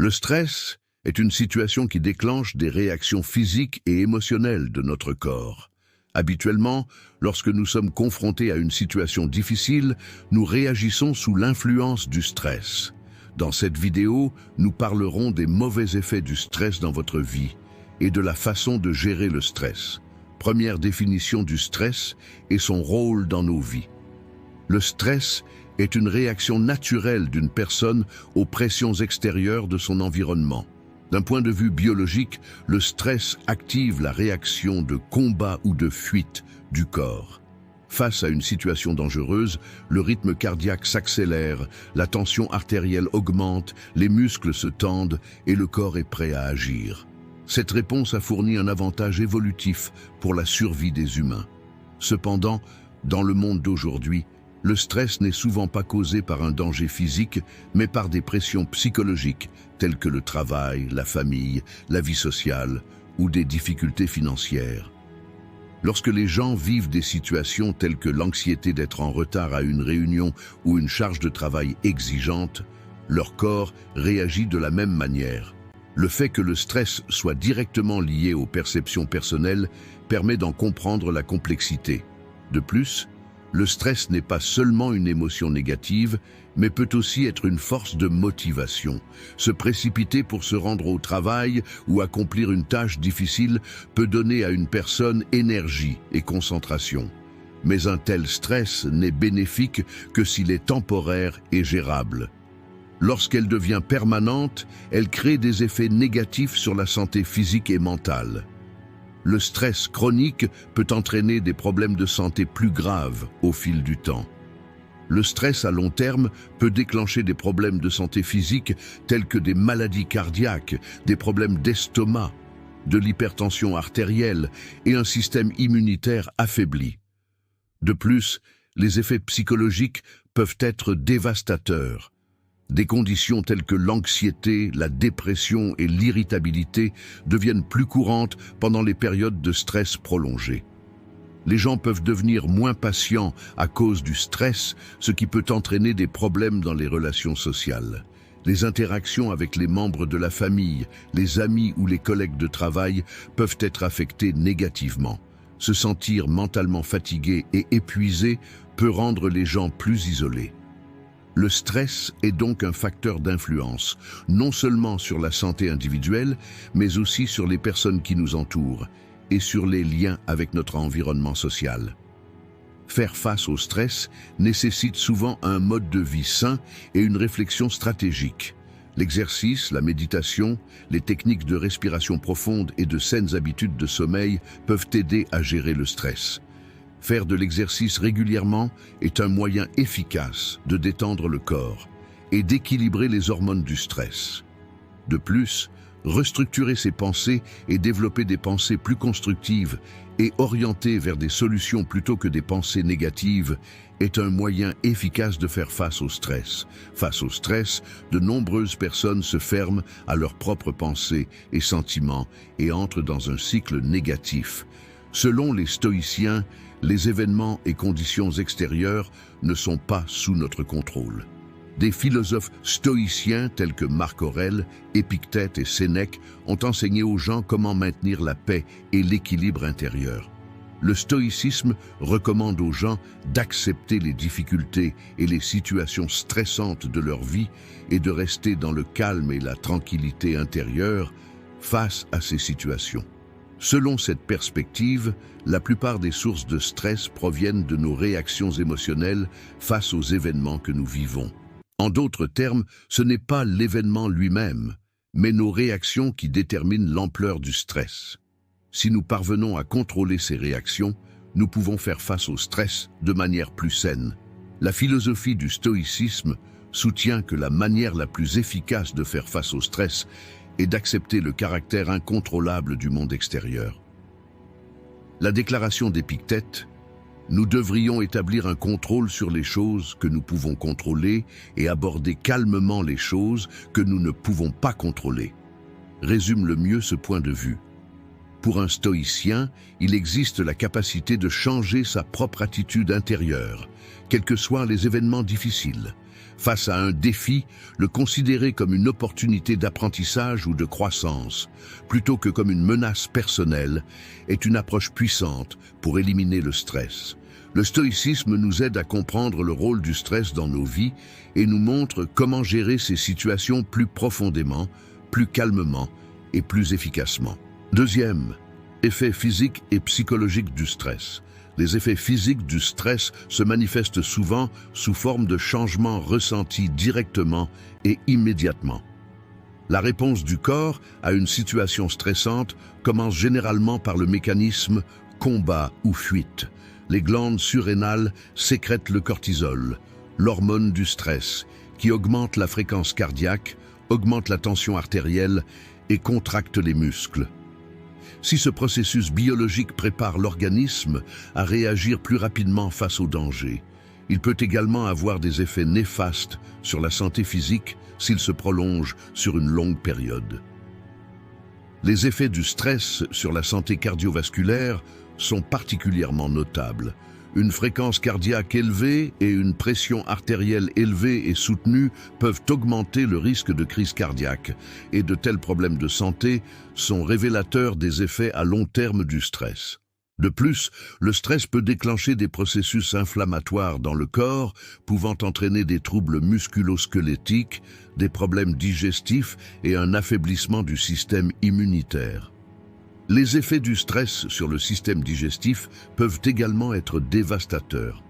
Le stress est une situation qui déclenche des réactions physiques et émotionnelles de notre corps. Habituellement, lorsque nous sommes confrontés à une situation difficile, nous réagissons sous l'influence du stress. Dans cette vidéo, nous parlerons des mauvais effets du stress dans votre vie et de la façon de gérer le stress. Première définition du stress et son rôle dans nos vies. Le stress est une réaction naturelle d'une personne aux pressions extérieures de son environnement. D'un point de vue biologique, le stress active la réaction de combat ou de fuite du corps. Face à une situation dangereuse, le rythme cardiaque s'accélère, la tension artérielle augmente, les muscles se tendent et le corps est prêt à agir. Cette réponse a fourni un avantage évolutif pour la survie des humains. Cependant, dans le monde d'aujourd'hui, le stress n'est souvent pas causé par un danger physique, mais par des pressions psychologiques, telles que le travail, la famille, la vie sociale ou des difficultés financières. Lorsque les gens vivent des situations telles que l'anxiété d'être en retard à une réunion ou une charge de travail exigeante, leur corps réagit de la même manière. Le fait que le stress soit directement lié aux perceptions personnelles permet d'en comprendre la complexité. De plus, le stress n'est pas seulement une émotion négative, mais peut aussi être une force de motivation. Se précipiter pour se rendre au travail ou accomplir une tâche difficile peut donner à une personne énergie et concentration. Mais un tel stress n'est bénéfique que s'il est temporaire et gérable. Lorsqu'elle devient permanente, elle crée des effets négatifs sur la santé physique et mentale. Le stress chronique peut entraîner des problèmes de santé plus graves au fil du temps. Le stress à long terme peut déclencher des problèmes de santé physique tels que des maladies cardiaques, des problèmes d'estomac, de l'hypertension artérielle et un système immunitaire affaibli. De plus, les effets psychologiques peuvent être dévastateurs. Des conditions telles que l'anxiété, la dépression et l'irritabilité deviennent plus courantes pendant les périodes de stress prolongées. Les gens peuvent devenir moins patients à cause du stress, ce qui peut entraîner des problèmes dans les relations sociales. Les interactions avec les membres de la famille, les amis ou les collègues de travail peuvent être affectées négativement. Se sentir mentalement fatigué et épuisé peut rendre les gens plus isolés. Le stress est donc un facteur d'influence, non seulement sur la santé individuelle, mais aussi sur les personnes qui nous entourent et sur les liens avec notre environnement social. Faire face au stress nécessite souvent un mode de vie sain et une réflexion stratégique. L'exercice, la méditation, les techniques de respiration profonde et de saines habitudes de sommeil peuvent aider à gérer le stress. Faire de l'exercice régulièrement est un moyen efficace de détendre le corps et d'équilibrer les hormones du stress. De plus, restructurer ses pensées et développer des pensées plus constructives et orientées vers des solutions plutôt que des pensées négatives est un moyen efficace de faire face au stress. Face au stress, de nombreuses personnes se ferment à leurs propres pensées et sentiments et entrent dans un cycle négatif. Selon les stoïciens, les événements et conditions extérieures ne sont pas sous notre contrôle. Des philosophes stoïciens tels que Marc Aurèle, Épictète et Sénèque ont enseigné aux gens comment maintenir la paix et l'équilibre intérieur. Le stoïcisme recommande aux gens d'accepter les difficultés et les situations stressantes de leur vie et de rester dans le calme et la tranquillité intérieure face à ces situations. Selon cette perspective, la plupart des sources de stress proviennent de nos réactions émotionnelles face aux événements que nous vivons. En d'autres termes, ce n'est pas l'événement lui-même, mais nos réactions qui déterminent l'ampleur du stress. Si nous parvenons à contrôler ces réactions, nous pouvons faire face au stress de manière plus saine. La philosophie du stoïcisme soutient que la manière la plus efficace de faire face au stress et d'accepter le caractère incontrôlable du monde extérieur. La déclaration d'Épictète, « Nous devrions établir un contrôle sur les choses que nous pouvons contrôler et aborder calmement les choses que nous ne pouvons pas contrôler », résume le mieux ce point de vue. Pour un stoïcien, il existe la capacité de changer sa propre attitude intérieure, quels que soient les événements difficiles. Face à un défi, le considérer comme une opportunité d'apprentissage ou de croissance, plutôt que comme une menace personnelle, est une approche puissante pour éliminer le stress. Le stoïcisme nous aide à comprendre le rôle du stress dans nos vies et nous montre comment gérer ces situations plus profondément, plus calmement et plus efficacement. Deuxième, effet physique et psychologique du stress. Les effets physiques du stress se manifestent souvent sous forme de changements ressentis directement et immédiatement. La réponse du corps à une situation stressante commence généralement par le mécanisme combat ou fuite. Les glandes surrénales sécrètent le cortisol, l'hormone du stress, qui augmente la fréquence cardiaque, augmente la tension artérielle et contracte les muscles. Si ce processus biologique prépare l'organisme à réagir plus rapidement face au danger, il peut également avoir des effets néfastes sur la santé physique s'il se prolonge sur une longue période. Les effets du stress sur la santé cardiovasculaire sont particulièrement notables. Une fréquence cardiaque élevée et une pression artérielle élevée et soutenue peuvent augmenter le risque de crise cardiaque, et de tels problèmes de santé sont révélateurs des effets à long terme du stress. De plus, le stress peut déclencher des processus inflammatoires dans le corps, pouvant entraîner des troubles musculo-squelettiques, des problèmes digestifs et un affaiblissement du système immunitaire. Les effets du stress sur le système digestif peuvent également être dévastateurs.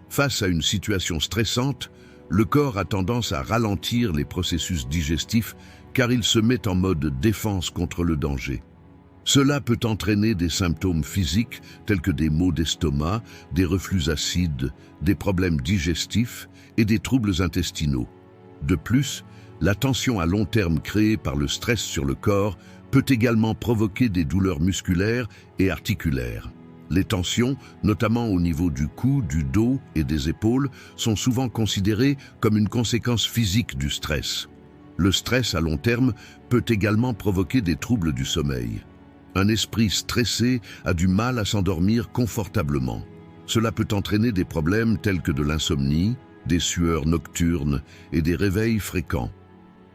Face à une situation stressante, le corps a tendance à ralentir les processus digestifs car il se met en mode défense contre le danger. Cela peut entraîner des symptômes physiques tels que des maux d'estomac, des reflux acides, des problèmes digestifs et des troubles intestinaux. De plus, la tension à long terme créée par le stress sur le corps peut également provoquer des douleurs musculaires et articulaires. Les tensions, notamment au niveau du cou, du dos et des épaules, sont souvent considérées comme une conséquence physique du stress. Le stress à long terme peut également provoquer des troubles du sommeil. Un esprit stressé a du mal à s'endormir confortablement. Cela peut entraîner des problèmes tels que de l'insomnie, des sueurs nocturnes et des réveils fréquents.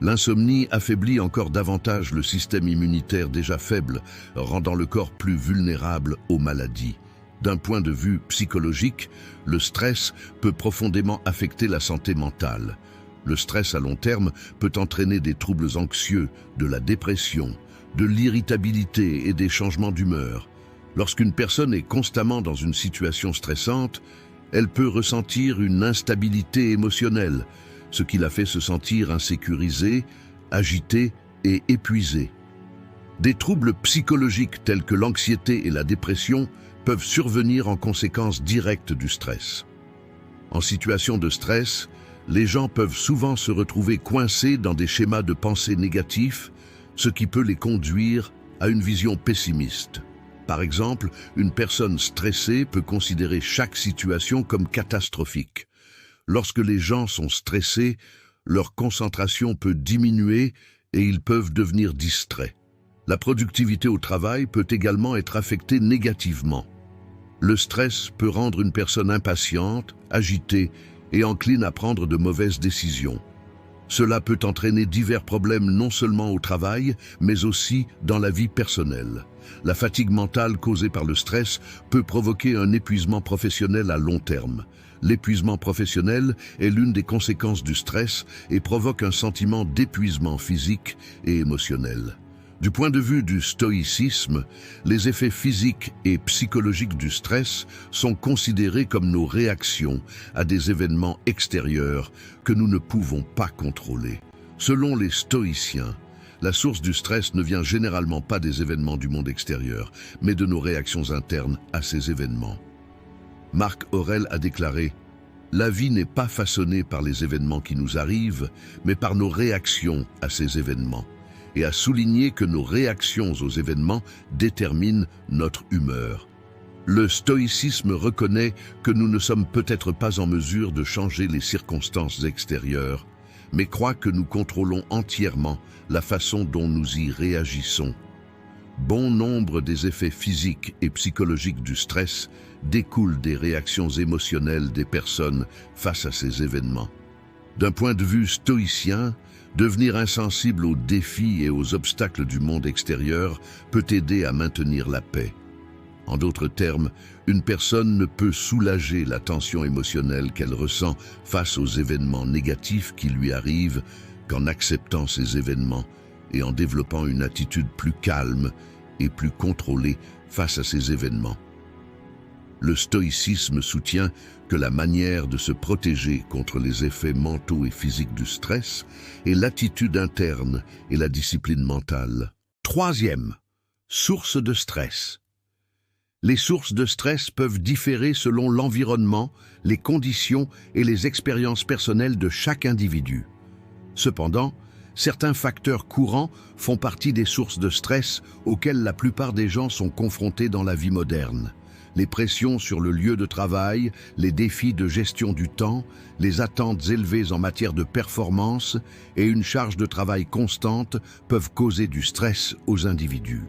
L'insomnie affaiblit encore davantage le système immunitaire déjà faible, rendant le corps plus vulnérable aux maladies. D'un point de vue psychologique, le stress peut profondément affecter la santé mentale. Le stress à long terme peut entraîner des troubles anxieux, de la dépression, de l'irritabilité et des changements d'humeur. Lorsqu'une personne est constamment dans une situation stressante, elle peut ressentir une instabilité émotionnelle, ce qui la fait se sentir insécurisée, agitée et épuisée. Des troubles psychologiques tels que l'anxiété et la dépression peuvent survenir en conséquence directe du stress. En situation de stress, les gens peuvent souvent se retrouver coincés dans des schémas de pensée négatifs, ce qui peut les conduire à une vision pessimiste. Par exemple, une personne stressée peut considérer chaque situation comme catastrophique. Lorsque les gens sont stressés, leur concentration peut diminuer et ils peuvent devenir distraits. La productivité au travail peut également être affectée négativement. Le stress peut rendre une personne impatiente, agitée et encline à prendre de mauvaises décisions. Cela peut entraîner divers problèmes non seulement au travail, mais aussi dans la vie personnelle. La fatigue mentale causée par le stress peut provoquer un épuisement professionnel à long terme. L'épuisement professionnel est l'une des conséquences du stress et provoque un sentiment d'épuisement physique et émotionnel. Du point de vue du stoïcisme, les effets physiques et psychologiques du stress sont considérés comme nos réactions à des événements extérieurs que nous ne pouvons pas contrôler. Selon les stoïciens, la source du stress ne vient généralement pas des événements du monde extérieur, mais de nos réactions internes à ces événements. Marc Aurèle a déclaré « La vie n'est pas façonnée par les événements qui nous arrivent, mais par nos réactions à ces événements. » et a souligné que nos réactions aux événements déterminent notre humeur. Le stoïcisme reconnaît que nous ne sommes peut-être pas en mesure de changer les circonstances extérieures, mais croit que nous contrôlons entièrement la façon dont nous y réagissons. Bon nombre des effets physiques et psychologiques du stress découlent des réactions émotionnelles des personnes face à ces événements. D'un point de vue stoïcien, devenir insensible aux défis et aux obstacles du monde extérieur peut aider à maintenir la paix. En d'autres termes, une personne ne peut soulager la tension émotionnelle qu'elle ressent face aux événements négatifs qui lui arrivent qu'en acceptant ces événements et en développant une attitude plus calme et plus contrôlée face à ces événements. Le stoïcisme soutient que la manière de se protéger contre les effets mentaux et physiques du stress est l'attitude interne et la discipline mentale. Troisième, source de stress. Les sources de stress peuvent différer selon l'environnement, les conditions et les expériences personnelles de chaque individu. Cependant, certains facteurs courants font partie des sources de stress auxquelles la plupart des gens sont confrontés dans la vie moderne. Les pressions sur le lieu de travail, les défis de gestion du temps, les attentes élevées en matière de performance et une charge de travail constante peuvent causer du stress aux individus.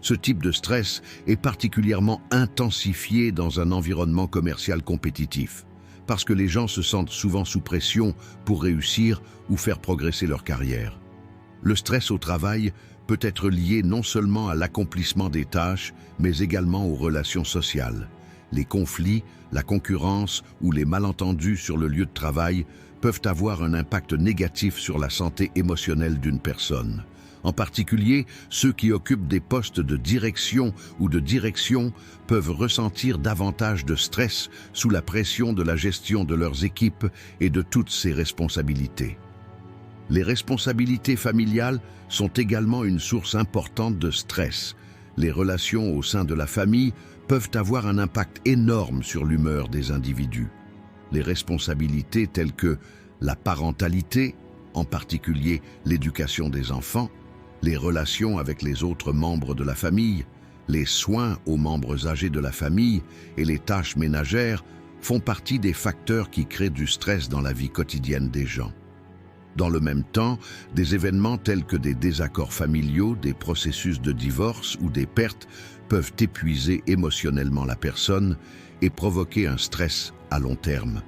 Ce type de stress est particulièrement intensifié dans un environnement commercial compétitif, parce que les gens se sentent souvent sous pression pour réussir ou faire progresser leur carrière. Le stress au travail peut être lié non seulement à l'accomplissement des tâches, mais également aux relations sociales. Les conflits, la concurrence ou les malentendus sur le lieu de travail peuvent avoir un impact négatif sur la santé émotionnelle d'une personne. En particulier, ceux qui occupent des postes de direction ou de direction peuvent ressentir davantage de stress sous la pression de la gestion de leurs équipes et de toutes ces responsabilités. Les responsabilités familiales sont également une source importante de stress. Les relations au sein de la famille peuvent avoir un impact énorme sur l'humeur des individus. Les responsabilités telles que la parentalité, en particulier l'éducation des enfants, les relations avec les autres membres de la famille, les soins aux membres âgés de la famille et les tâches ménagères font partie des facteurs qui créent du stress dans la vie quotidienne des gens. Dans le même temps, des événements tels que des désaccords familiaux, des processus de divorce ou des pertes peuvent épuiser émotionnellement la personne et provoquer un stress à long terme.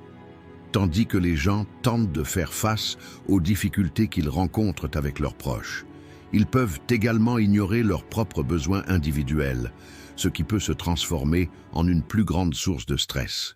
Tandis que les gens tentent de faire face aux difficultés qu'ils rencontrent avec leurs proches. Ils peuvent également ignorer leurs propres besoins individuels, ce qui peut se transformer en une plus grande source de stress.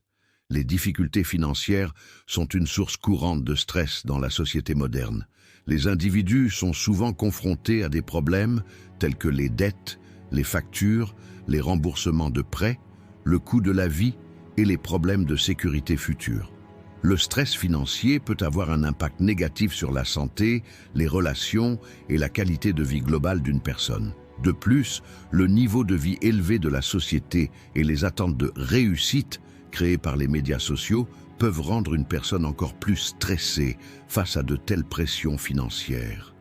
Les difficultés financières sont une source courante de stress dans la société moderne. Les individus sont souvent confrontés à des problèmes tels que les dettes, les factures, les remboursements de prêts, le coût de la vie et les problèmes de sécurité future. Le stress financier peut avoir un impact négatif sur la santé, les relations et la qualité de vie globale d'une personne. De plus, le niveau de vie élevé de la société et les attentes de réussite créées par les médias sociaux peuvent rendre une personne encore plus stressée face à de telles pressions financières.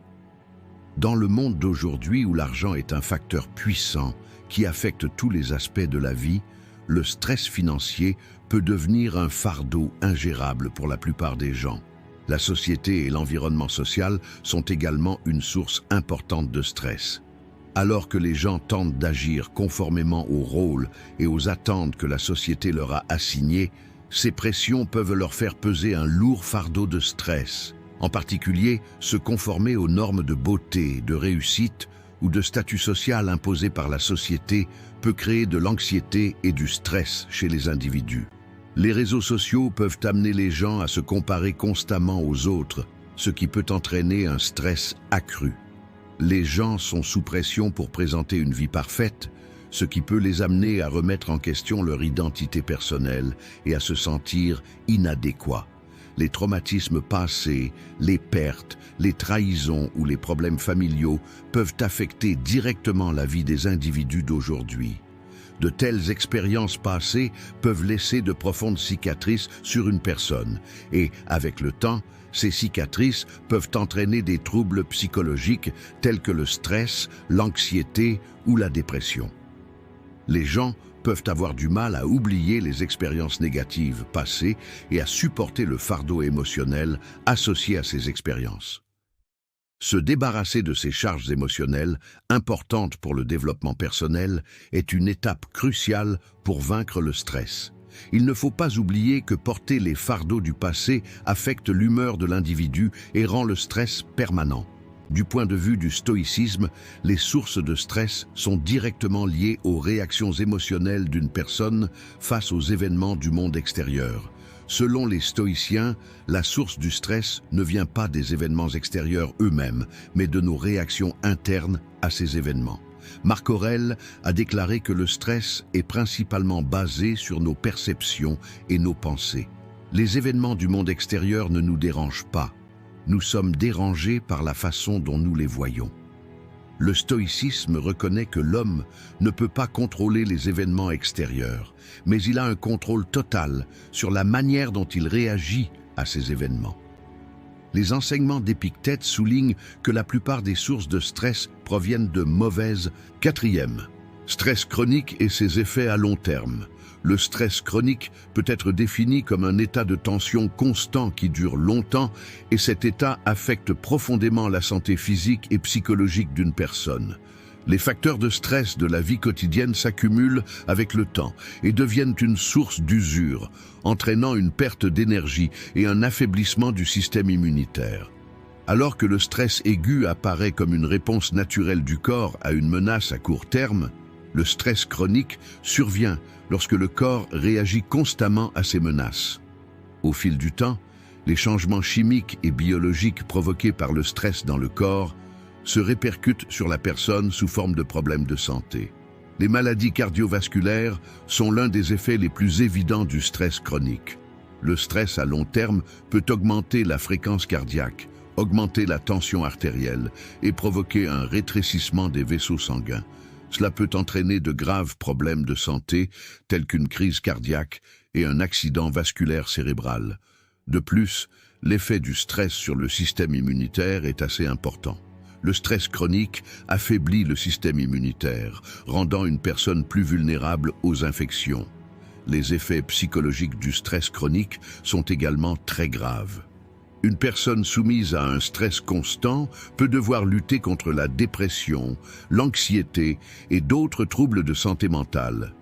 Dans le monde d'aujourd'hui où l'argent est un facteur puissant qui affecte tous les aspects de la vie, le stress financier peut devenir un fardeau ingérable pour la plupart des gens. La société et l'environnement social sont également une source importante de stress. Alors que les gens tentent d'agir conformément aux rôles et aux attentes que la société leur a assignés, ces pressions peuvent leur faire peser un lourd fardeau de stress. En particulier, se conformer aux normes de beauté, de réussite ou de statut social imposées par la société peut créer de l'anxiété et du stress chez les individus. Les réseaux sociaux peuvent amener les gens à se comparer constamment aux autres, ce qui peut entraîner un stress accru. Les gens sont sous pression pour présenter une vie parfaite, ce qui peut les amener à remettre en question leur identité personnelle et à se sentir inadéquats. Les traumatismes passés, les pertes, les trahisons ou les problèmes familiaux peuvent affecter directement la vie des individus d'aujourd'hui. De telles expériences passées peuvent laisser de profondes cicatrices sur une personne et, avec le temps, ces cicatrices peuvent entraîner des troubles psychologiques tels que le stress, l'anxiété ou la dépression. Les gens peuvent avoir du mal à oublier les expériences négatives passées et à supporter le fardeau émotionnel associé à ces expériences. Se débarrasser de ces charges émotionnelles, importantes pour le développement personnel, est une étape cruciale pour vaincre le stress. Il ne faut pas oublier que porter les fardeaux du passé affecte l'humeur de l'individu et rend le stress permanent. Du point de vue du stoïcisme, les sources de stress sont directement liées aux réactions émotionnelles d'une personne face aux événements du monde extérieur. Selon les stoïciens, la source du stress ne vient pas des événements extérieurs eux-mêmes, mais de nos réactions internes à ces événements. Marc Aurèle a déclaré que le stress est principalement basé sur nos perceptions et nos pensées. Les événements du monde extérieur ne nous dérangent pas. Nous sommes dérangés par la façon dont nous les voyons. Le stoïcisme reconnaît que l'homme ne peut pas contrôler les événements extérieurs, mais il a un contrôle total sur la manière dont il réagit à ces événements. Les enseignements d'Épictète soulignent que la plupart des sources de stress proviennent de mauvaises. Quatrième, stress chronique et ses effets à long terme. Le stress chronique peut être défini comme un état de tension constant qui dure longtemps et cet état affecte profondément la santé physique et psychologique d'une personne. Les facteurs de stress de la vie quotidienne s'accumulent avec le temps et deviennent une source d'usure, entraînant une perte d'énergie et un affaiblissement du système immunitaire. Alors que le stress aigu apparaît comme une réponse naturelle du corps à une menace à court terme, le stress chronique survient lorsque le corps réagit constamment à ces menaces. Au fil du temps, les changements chimiques et biologiques provoqués par le stress dans le corps se répercutent sur la personne sous forme de problèmes de santé. Les maladies cardiovasculaires sont l'un des effets les plus évidents du stress chronique. Le stress à long terme peut augmenter la fréquence cardiaque, augmenter la tension artérielle et provoquer un rétrécissement des vaisseaux sanguins. Cela peut entraîner de graves problèmes de santé tels qu'une crise cardiaque et un accident vasculaire cérébral. De plus, l'effet du stress sur le système immunitaire est assez important. Le stress chronique affaiblit le système immunitaire, rendant une personne plus vulnérable aux infections. Les effets psychologiques du stress chronique sont également très graves. Une personne soumise à un stress constant peut devoir lutter contre la dépression, l'anxiété et d'autres troubles de santé mentale.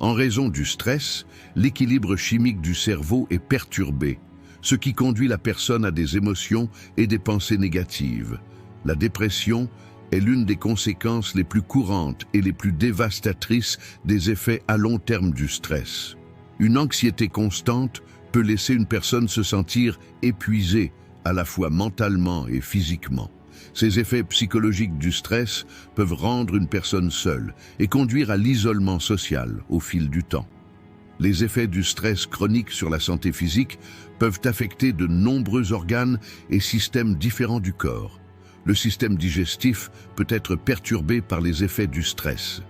En raison du stress, l'équilibre chimique du cerveau est perturbé, ce qui conduit la personne à des émotions et des pensées négatives. La dépression est l'une des conséquences les plus courantes et les plus dévastatrices des effets à long terme du stress. Une anxiété constante peut laisser une personne se sentir épuisée, à la fois mentalement et physiquement. Ces effets psychologiques du stress peuvent rendre une personne seule et conduire à l'isolement social au fil du temps. Les effets du stress chronique sur la santé physique peuvent affecter de nombreux organes et systèmes différents du corps. Le système digestif peut être perturbé par les effets du stress.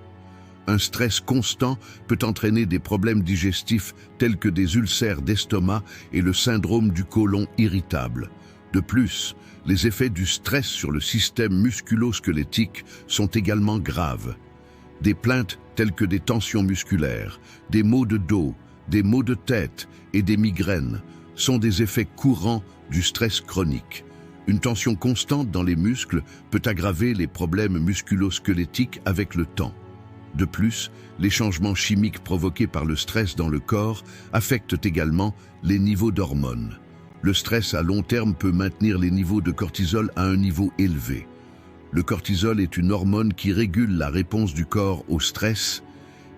Un stress constant peut entraîner des problèmes digestifs tels que des ulcères d'estomac et le syndrome du côlon irritable. De plus, les effets du stress sur le système musculo-squelettique sont également graves. Des plaintes telles que des tensions musculaires, des maux de dos, des maux de tête et des migraines sont des effets courants du stress chronique. Une tension constante dans les muscles peut aggraver les problèmes musculo-squelettiques avec le temps. De plus, les changements chimiques provoqués par le stress dans le corps affectent également les niveaux d'hormones. Le stress à long terme peut maintenir les niveaux de cortisol à un niveau élevé. Le cortisol est une hormone qui régule la réponse du corps au stress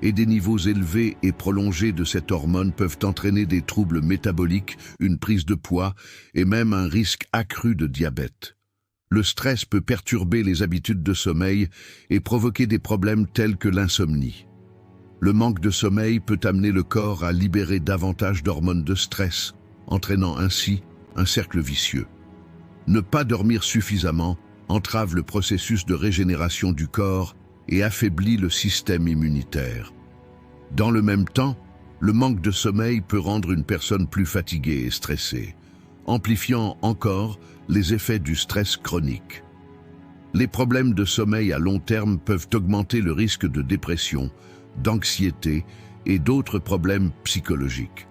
et des niveaux élevés et prolongés de cette hormone peuvent entraîner des troubles métaboliques, une prise de poids et même un risque accru de diabète. Le stress peut perturber les habitudes de sommeil et provoquer des problèmes tels que l'insomnie. Le manque de sommeil peut amener le corps à libérer davantage d'hormones de stress, entraînant ainsi un cercle vicieux. Ne pas dormir suffisamment entrave le processus de régénération du corps et affaiblit le système immunitaire. Dans le même temps, le manque de sommeil peut rendre une personne plus fatiguée et stressée, amplifiant encore les effets du stress chronique. Les problèmes de sommeil à long terme peuvent augmenter le risque de dépression, d'anxiété et d'autres problèmes psychologiques.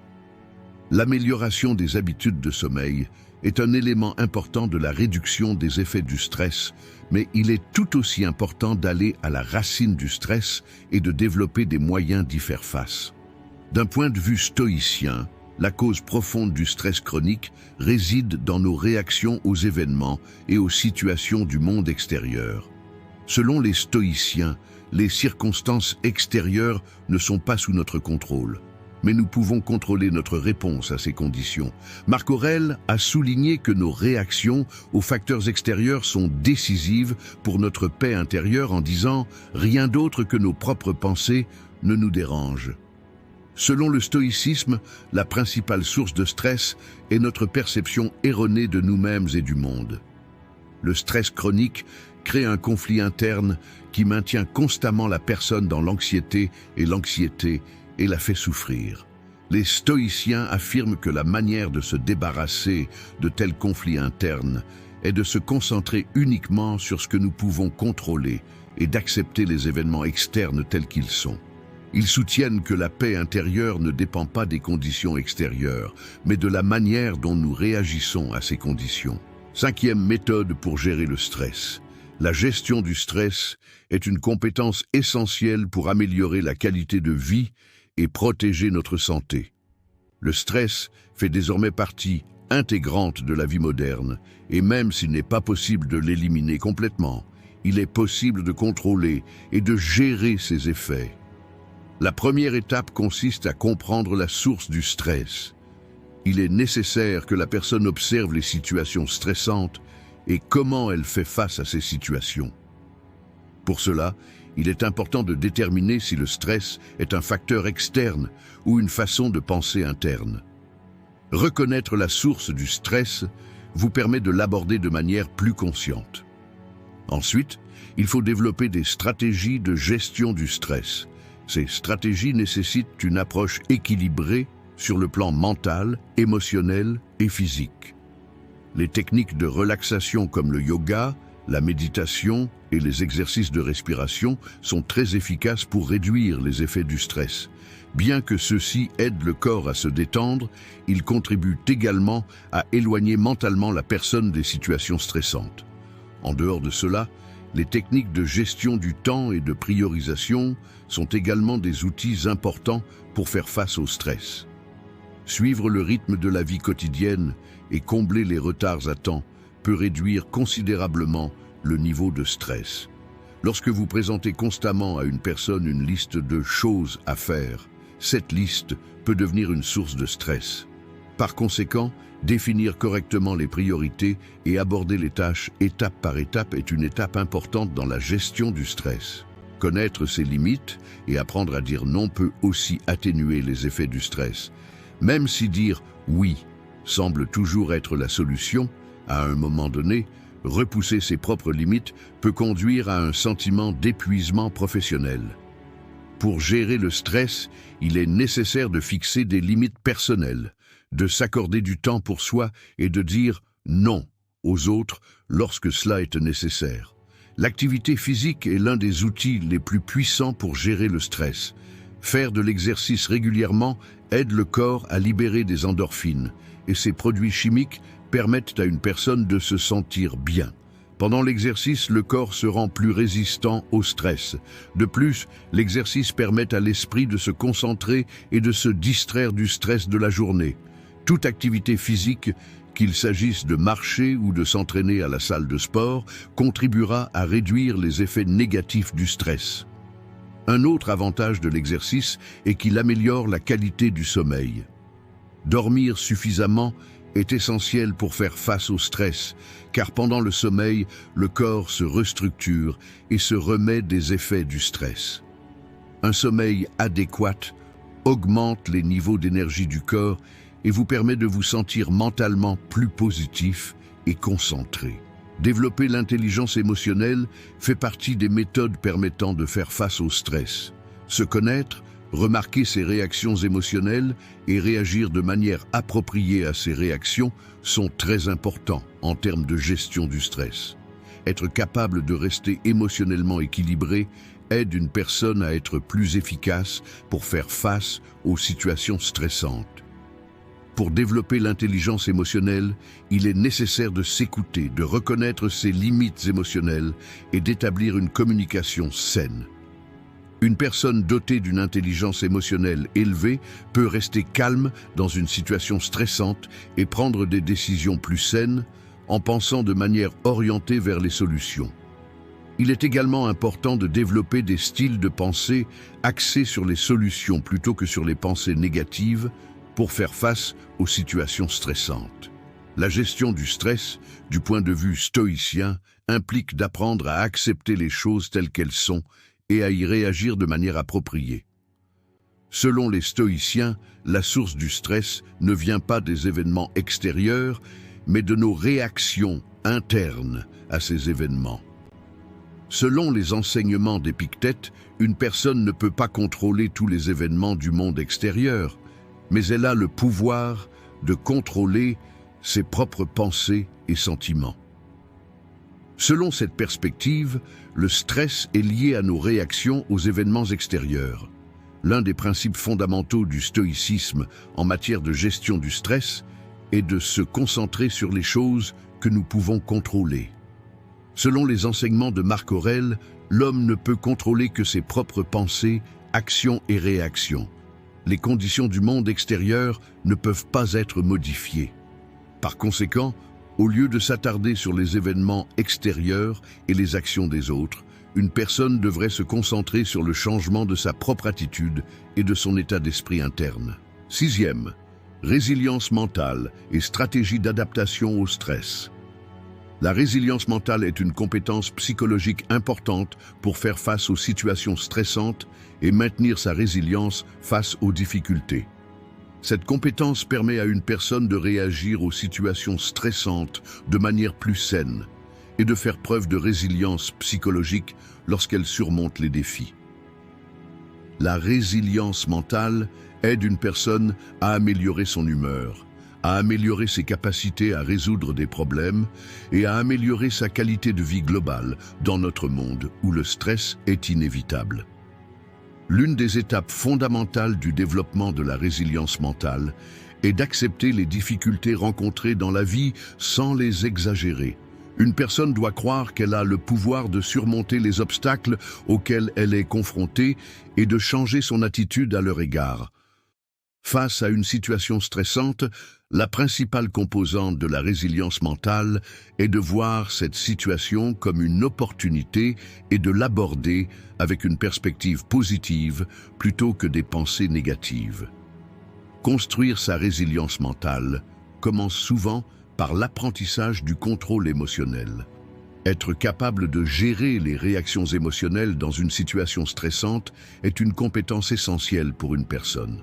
L'amélioration des habitudes de sommeil est un élément important de la réduction des effets du stress, mais il est tout aussi important d'aller à la racine du stress et de développer des moyens d'y faire face. D'un point de vue stoïcien, la cause profonde du stress chronique réside dans nos réactions aux événements et aux situations du monde extérieur. Selon les stoïciens, les circonstances extérieures ne sont pas sous notre contrôle, mais nous pouvons contrôler notre réponse à ces conditions. Marc Aurèle a souligné que nos réactions aux facteurs extérieurs sont décisives pour notre paix intérieure en disant « rien d'autre que nos propres pensées ne nous dérange ». Selon le stoïcisme, la principale source de stress est notre perception erronée de nous-mêmes et du monde. Le stress chronique crée un conflit interne qui maintient constamment la personne dans l'anxiété et la fait souffrir. Les stoïciens affirment que la manière de se débarrasser de tels conflits internes est de se concentrer uniquement sur ce que nous pouvons contrôler et d'accepter les événements externes tels qu'ils sont. Ils soutiennent que la paix intérieure ne dépend pas des conditions extérieures, mais de la manière dont nous réagissons à ces conditions. 5e méthode pour gérer le stress. La gestion du stress est une compétence essentielle pour améliorer la qualité de vie et protéger notre santé. Le stress fait désormais partie intégrante de la vie moderne, et même s'il n'est pas possible de l'éliminer complètement, il est possible de contrôler et de gérer ses effets. La première étape consiste à comprendre la source du stress. Il est nécessaire que la personne observe les situations stressantes et comment elle fait face à ces situations. Pour cela, il est important de déterminer si le stress est un facteur externe ou une façon de penser interne. Reconnaître la source du stress vous permet de l'aborder de manière plus consciente. Ensuite, il faut développer des stratégies de gestion du stress. Ces stratégies nécessitent une approche équilibrée sur le plan mental, émotionnel et physique. Les techniques de relaxation comme le yoga, la méditation et les exercices de respiration sont très efficaces pour réduire les effets du stress. Bien que ceux-ci aident le corps à se détendre, ils contribuent également à éloigner mentalement la personne des situations stressantes. En dehors de cela, les techniques de gestion du temps et de priorisation sont également des outils importants pour faire face au stress. Suivre le rythme de la vie quotidienne et combler les retards à temps peut réduire considérablement le niveau de stress. Lorsque vous présentez constamment à une personne une liste de choses à faire, cette liste peut devenir une source de stress. Par conséquent, définir correctement les priorités et aborder les tâches étape par étape est une étape importante dans la gestion du stress. Connaître ses limites et apprendre à dire non peut aussi atténuer les effets du stress. Même si dire oui semble toujours être la solution, à un moment donné, repousser ses propres limites peut conduire à un sentiment d'épuisement professionnel. Pour gérer le stress, il est nécessaire de fixer des limites personnelles, de s'accorder du temps pour soi et de dire non aux autres lorsque cela est nécessaire. L'activité physique est l'un des outils les plus puissants pour gérer le stress. Faire de l'exercice régulièrement aide le corps à libérer des endorphines et ces produits chimiques permettent à une personne de se sentir bien. Pendant l'exercice, le corps se rend plus résistant au stress. De plus, l'exercice permet à l'esprit de se concentrer et de se distraire du stress de la journée. Toute activité physique, qu'il s'agisse de marcher ou de s'entraîner à la salle de sport, contribuera à réduire les effets négatifs du stress. Un autre avantage de l'exercice est qu'il améliore la qualité du sommeil. Dormir suffisamment est essentiel pour faire face au stress, car pendant le sommeil, le corps se restructure et se remet des effets du stress. Un sommeil adéquat augmente les niveaux d'énergie du corps et vous permet de vous sentir mentalement plus positif et concentré. Développer l'intelligence émotionnelle fait partie des méthodes permettant de faire face au stress. Se connaître, remarquer ses réactions émotionnelles et réagir de manière appropriée à ces réactions sont très importants en termes de gestion du stress. Être capable de rester émotionnellement équilibré aide une personne à être plus efficace pour faire face aux situations stressantes. Pour développer l'intelligence émotionnelle, il est nécessaire de s'écouter, de reconnaître ses limites émotionnelles et d'établir une communication saine. Une personne dotée d'une intelligence émotionnelle élevée peut rester calme dans une situation stressante et prendre des décisions plus saines en pensant de manière orientée vers les solutions. Il est également important de développer des styles de pensée axés sur les solutions plutôt que sur les pensées négatives pour faire face aux situations stressantes. La gestion du stress, du point de vue stoïcien, implique d'apprendre à accepter les choses telles qu'elles sont et à y réagir de manière appropriée. Selon les stoïciens, la source du stress ne vient pas des événements extérieurs, mais de nos réactions internes à ces événements. Selon les enseignements d'Épictète, une personne ne peut pas contrôler tous les événements du monde extérieur, mais elle a le pouvoir de contrôler ses propres pensées et sentiments. Selon cette perspective, le stress est lié à nos réactions aux événements extérieurs. L'un des principes fondamentaux du stoïcisme en matière de gestion du stress est de se concentrer sur les choses que nous pouvons contrôler. Selon les enseignements de Marc Aurèle, l'homme ne peut contrôler que ses propres pensées, actions et réactions. Les conditions du monde extérieur ne peuvent pas être modifiées. Par conséquent, au lieu de s'attarder sur les événements extérieurs et les actions des autres, une personne devrait se concentrer sur le changement de sa propre attitude et de son état d'esprit interne. 6e, résilience mentale et stratégie d'adaptation au stress. La résilience mentale est une compétence psychologique importante pour faire face aux situations stressantes et maintenir sa résilience face aux difficultés. Cette compétence permet à une personne de réagir aux situations stressantes de manière plus saine et de faire preuve de résilience psychologique lorsqu'elle surmonte les défis. La résilience mentale aide une personne à améliorer son humeur, à améliorer ses capacités à résoudre des problèmes et à améliorer sa qualité de vie globale dans notre monde où le stress est inévitable. L'une des étapes fondamentales du développement de la résilience mentale est d'accepter les difficultés rencontrées dans la vie sans les exagérer. Une personne doit croire qu'elle a le pouvoir de surmonter les obstacles auxquels elle est confrontée et de changer son attitude à leur égard. Face à une situation stressante, la principale composante de la résilience mentale est de voir cette situation comme une opportunité et de l'aborder avec une perspective positive plutôt que des pensées négatives. Construire sa résilience mentale commence souvent par l'apprentissage du contrôle émotionnel. Être capable de gérer les réactions émotionnelles dans une situation stressante est une compétence essentielle pour une personne.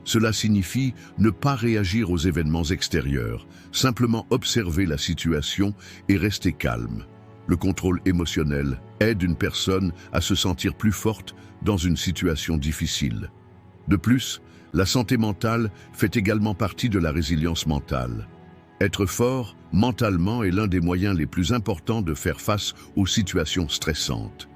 Cela signifie ne pas réagir aux événements extérieurs, simplement observer la situation et rester calme. Le contrôle émotionnel aide une personne à se sentir plus forte dans une situation difficile. De plus, la santé mentale fait également partie de la résilience mentale. Être fort mentalement est l'un des moyens les plus importants de faire face aux situations stressantes.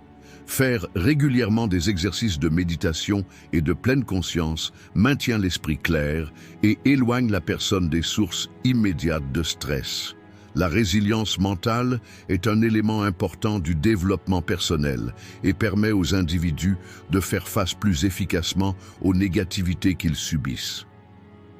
Faire régulièrement des exercices de méditation et de pleine conscience maintient l'esprit clair et éloigne la personne des sources immédiates de stress. La résilience mentale est un élément important du développement personnel et permet aux individus de faire face plus efficacement aux négativités qu'ils subissent.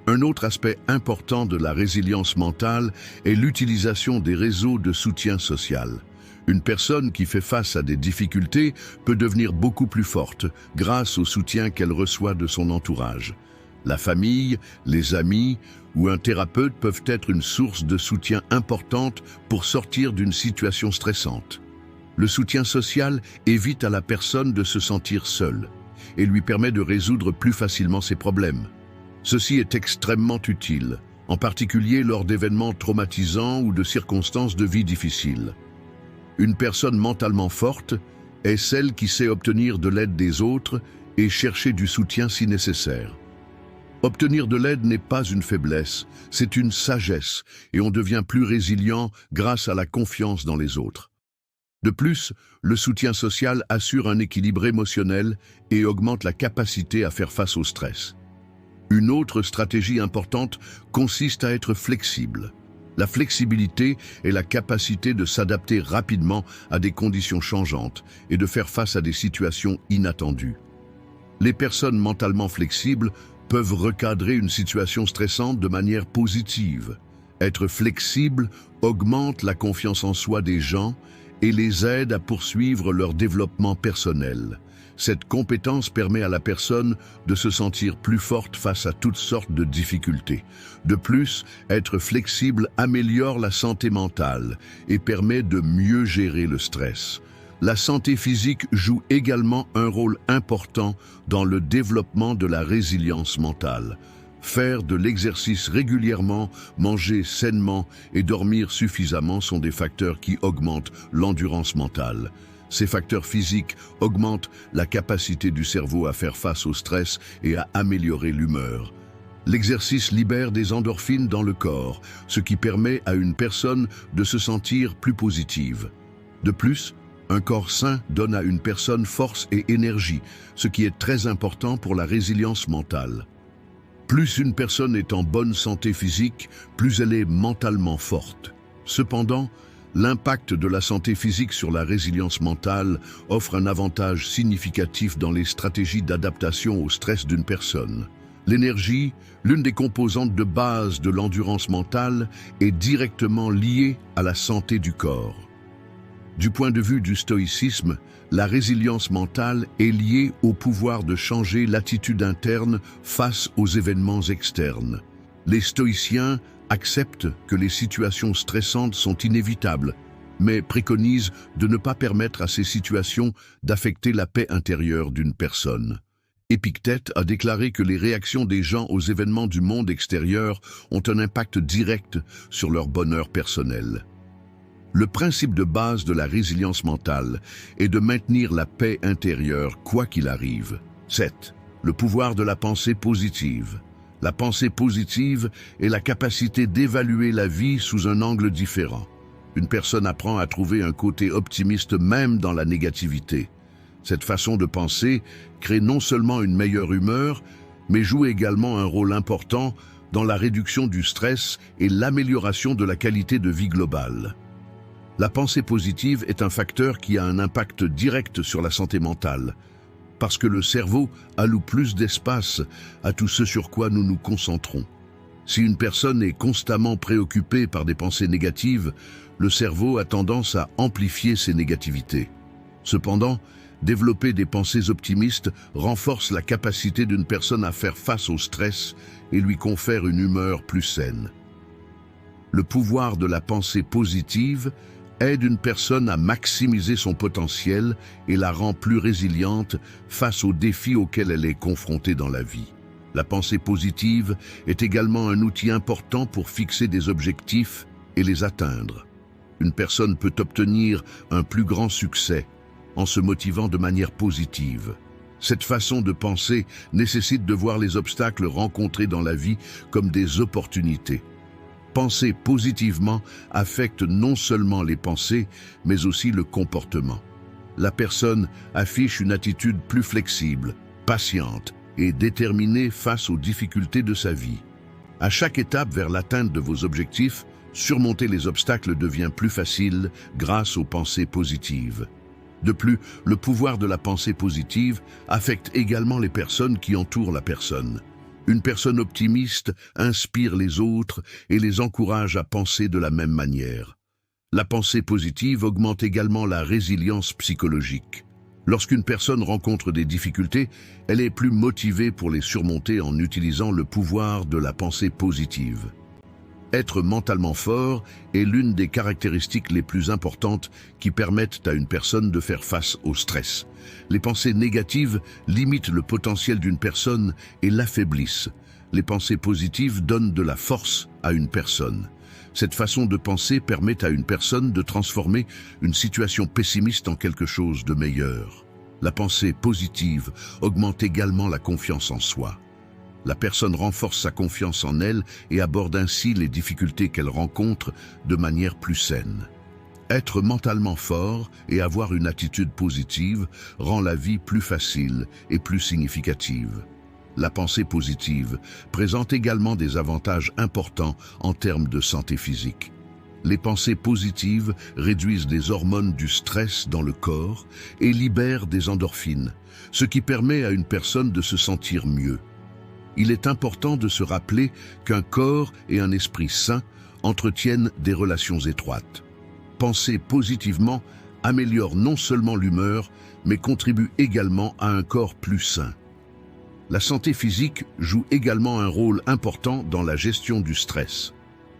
Un autre aspect important de la résilience mentale est l'utilisation des réseaux de soutien social. Une personne qui fait face à des difficultés peut devenir beaucoup plus forte grâce au soutien qu'elle reçoit de son entourage. La famille, les amis ou un thérapeute peuvent être une source de soutien importante pour sortir d'une situation stressante. Le soutien social évite à la personne de se sentir seule et lui permet de résoudre plus facilement ses problèmes. Ceci est extrêmement utile, en particulier lors d'événements traumatisants ou de circonstances de vie difficiles. Une personne mentalement forte est celle qui sait obtenir de l'aide des autres et chercher du soutien si nécessaire. Obtenir de l'aide n'est pas une faiblesse, c'est une sagesse et on devient plus résilient grâce à la confiance dans les autres. De plus, le soutien social assure un équilibre émotionnel et augmente la capacité à faire face au stress. Une autre stratégie importante consiste à être flexible. La flexibilité est la capacité de s'adapter rapidement à des conditions changeantes et de faire face à des situations inattendues. Les personnes mentalement flexibles peuvent recadrer une situation stressante de manière positive. Être flexible augmente la confiance en soi des gens et les aide à poursuivre leur développement personnel. Cette compétence permet à la personne de se sentir plus forte face à toutes sortes de difficultés. De plus, être flexible améliore la santé mentale et permet de mieux gérer le stress. La santé physique joue également un rôle important dans le développement de la résilience mentale. Faire de l'exercice régulièrement, manger sainement et dormir suffisamment sont des facteurs qui augmentent l'endurance mentale. Ces facteurs physiques augmentent la capacité du cerveau à faire face au stress et à améliorer l'humeur. L'exercice libère des endorphines dans le corps, ce qui permet à une personne de se sentir plus positive. De plus, un corps sain donne à une personne force et énergie, ce qui est très important pour la résilience mentale. Plus une personne est en bonne santé physique, plus elle est mentalement forte. Cependant, l'impact de la santé physique sur la résilience mentale offre un avantage significatif dans les stratégies d'adaptation au stress d'une personne. L'énergie, l'une des composantes de base de l'endurance mentale, est directement liée à la santé du corps. Du point de vue du stoïcisme, la résilience mentale est liée au pouvoir de changer l'attitude interne face aux événements externes. Les stoïciens acceptent que les situations stressantes sont inévitables, mais préconisent de ne pas permettre à ces situations d'affecter la paix intérieure d'une personne. Épictète a déclaré que les réactions des gens aux événements du monde extérieur ont un impact direct sur leur bonheur personnel. Le principe de base de la résilience mentale est de maintenir la paix intérieure quoi qu'il arrive. 7. Le pouvoir de la pensée positive. La pensée positive est la capacité d'évaluer la vie sous un angle différent. Une personne apprend à trouver un côté optimiste même dans la négativité. Cette façon de penser crée non seulement une meilleure humeur, mais joue également un rôle important dans la réduction du stress et l'amélioration de la qualité de vie globale. La pensée positive est un facteur qui a un impact direct sur la santé mentale, parce que le cerveau alloue plus d'espace à tout ce sur quoi nous nous concentrons. Si une personne est constamment préoccupée par des pensées négatives, le cerveau a tendance à amplifier ces négativités. Cependant, développer des pensées optimistes renforce la capacité d'une personne à faire face au stress et lui confère une humeur plus saine. Le pouvoir de la pensée positive aide une personne à maximiser son potentiel et la rend plus résiliente face aux défis auxquels elle est confrontée dans la vie. La pensée positive est également un outil important pour fixer des objectifs et les atteindre. Une personne peut obtenir un plus grand succès en se motivant de manière positive. Cette façon de penser nécessite de voir les obstacles rencontrés dans la vie comme des opportunités. Penser positivement affecte non seulement les pensées, mais aussi le comportement. La personne affiche une attitude plus flexible, patiente et déterminée face aux difficultés de sa vie. À chaque étape vers l'atteinte de vos objectifs, surmonter les obstacles devient plus facile grâce aux pensées positives. De plus, le pouvoir de la pensée positive affecte également les personnes qui entourent la personne. Une personne optimiste inspire les autres et les encourage à penser de la même manière. La pensée positive augmente également la résilience psychologique. Lorsqu'une personne rencontre des difficultés, elle est plus motivée pour les surmonter en utilisant le pouvoir de la pensée positive. Être mentalement fort est l'une des caractéristiques les plus importantes qui permettent à une personne de faire face au stress. Les pensées négatives limitent le potentiel d'une personne et l'affaiblissent. Les pensées positives donnent de la force à une personne. Cette façon de penser permet à une personne de transformer une situation pessimiste en quelque chose de meilleur. La pensée positive augmente également la confiance en soi. La personne renforce sa confiance en elle et aborde ainsi les difficultés qu'elle rencontre de manière plus saine. Être mentalement fort et avoir une attitude positive rend la vie plus facile et plus significative. La pensée positive présente également des avantages importants en termes de santé physique. Les pensées positives réduisent les hormones du stress dans le corps et libèrent des endorphines, ce qui permet à une personne de se sentir mieux. Il est important de se rappeler qu'un corps et un esprit sains entretiennent des relations étroites. Penser positivement améliore non seulement l'humeur, mais contribue également à un corps plus sain. La santé physique joue également un rôle important dans la gestion du stress.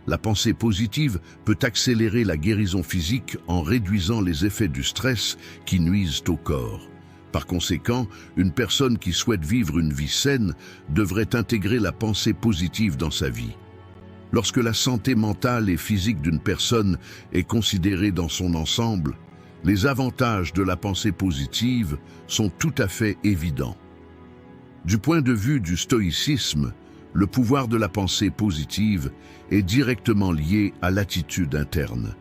La pensée positive peut accélérer la guérison physique en réduisant les effets du stress qui nuisent au corps. Par conséquent, une personne qui souhaite vivre une vie saine devrait intégrer la pensée positive dans sa vie. Lorsque la santé mentale et physique d'une personne est considérée dans son ensemble, les avantages de la pensée positive sont tout à fait évidents. Du point de vue du stoïcisme, le pouvoir de la pensée positive est directement lié à l'attitude interne.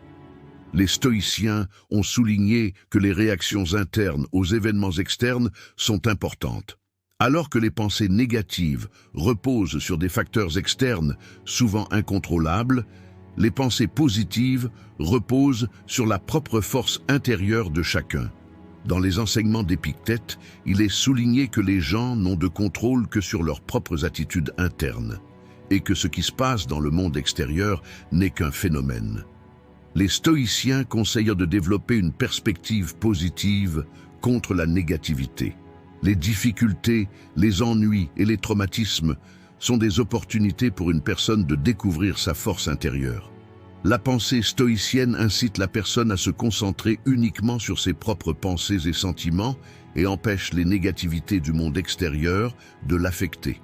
Les stoïciens ont souligné que les réactions internes aux événements externes sont importantes. Alors que les pensées négatives reposent sur des facteurs externes, souvent incontrôlables, les pensées positives reposent sur la propre force intérieure de chacun. Dans les enseignements d'Épictète, il est souligné que les gens n'ont de contrôle que sur leurs propres attitudes internes, et que ce qui se passe dans le monde extérieur n'est qu'un phénomène. Les stoïciens conseillent de développer une perspective positive contre la négativité. Les difficultés, les ennuis et les traumatismes sont des opportunités pour une personne de découvrir sa force intérieure. La pensée stoïcienne incite la personne à se concentrer uniquement sur ses propres pensées et sentiments et empêche les négativités du monde extérieur de l'affecter.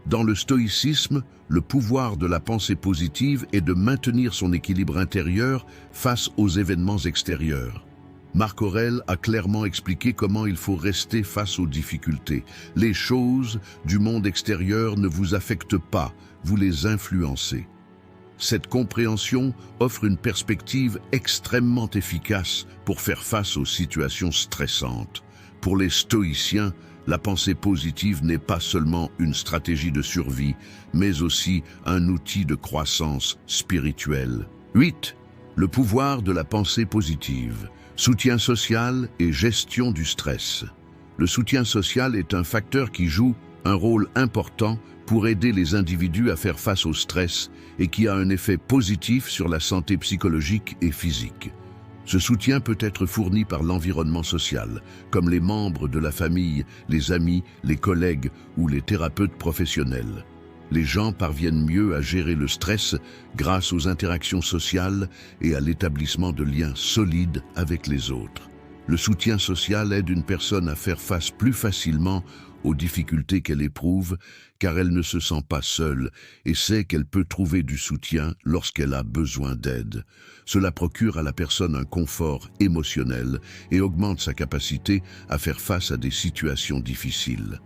Dans le stoïcisme, le pouvoir de la pensée positive est de maintenir son équilibre intérieur face aux événements extérieurs. Marc Aurèle a clairement expliqué comment il faut rester face aux difficultés. Les choses du monde extérieur ne vous affectent pas, vous les influencez. Cette compréhension offre une perspective extrêmement efficace pour faire face aux situations stressantes. Pour les stoïciens, la pensée positive n'est pas seulement une stratégie de survie, mais aussi un outil de croissance spirituelle. 8. Le pouvoir de la pensée positive. Soutien social et gestion du stress. Le soutien social est un facteur qui joue un rôle important pour aider les individus à faire face au stress et qui a un effet positif sur la santé psychologique et physique. Ce soutien peut être fourni par l'environnement social, comme les membres de la famille, les amis, les collègues ou les thérapeutes professionnels. Les gens parviennent mieux à gérer le stress grâce aux interactions sociales et à l'établissement de liens solides avec les autres. Le soutien social aide une personne à faire face plus facilement aux difficultés qu'elle éprouve, car elle ne se sent pas seule et sait qu'elle peut trouver du soutien lorsqu'elle a besoin d'aide. Cela procure à la personne un confort émotionnel et augmente sa capacité à faire face à des situations difficiles.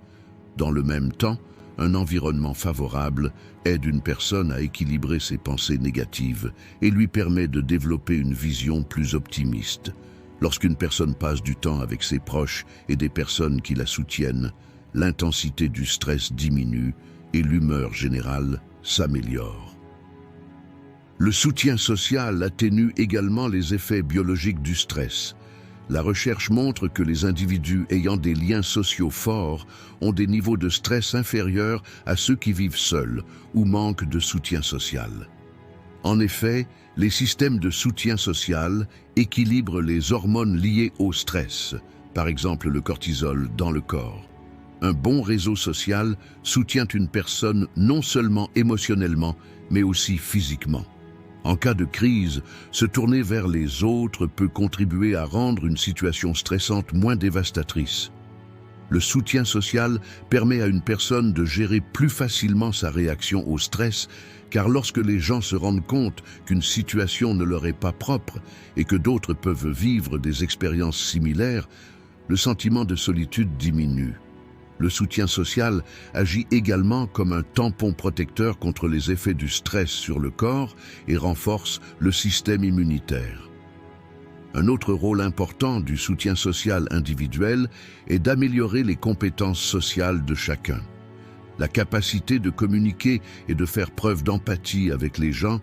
Dans le même temps, un environnement favorable aide une personne à équilibrer ses pensées négatives et lui permet de développer une vision plus optimiste. Lorsqu'une personne passe du temps avec ses proches et des personnes qui la soutiennent, l'intensité du stress diminue et l'humeur générale s'améliore. Le soutien social atténue également les effets biologiques du stress. La recherche montre que les individus ayant des liens sociaux forts ont des niveaux de stress inférieurs à ceux qui vivent seuls ou manquent de soutien social. En effet, les systèmes de soutien social équilibrent les hormones liées au stress, par exemple le cortisol dans le corps. Un bon réseau social soutient une personne non seulement émotionnellement, mais aussi physiquement. En cas de crise, se tourner vers les autres peut contribuer à rendre une situation stressante moins dévastatrice. Le soutien social permet à une personne de gérer plus facilement sa réaction au stress, car lorsque les gens se rendent compte qu'une situation ne leur est pas propre et que d'autres peuvent vivre des expériences similaires, le sentiment de solitude diminue. Le soutien social agit également comme un tampon protecteur contre les effets du stress sur le corps et renforce le système immunitaire. Un autre rôle important du soutien social individuel est d'améliorer les compétences sociales de chacun. La capacité de communiquer et de faire preuve d'empathie avec les gens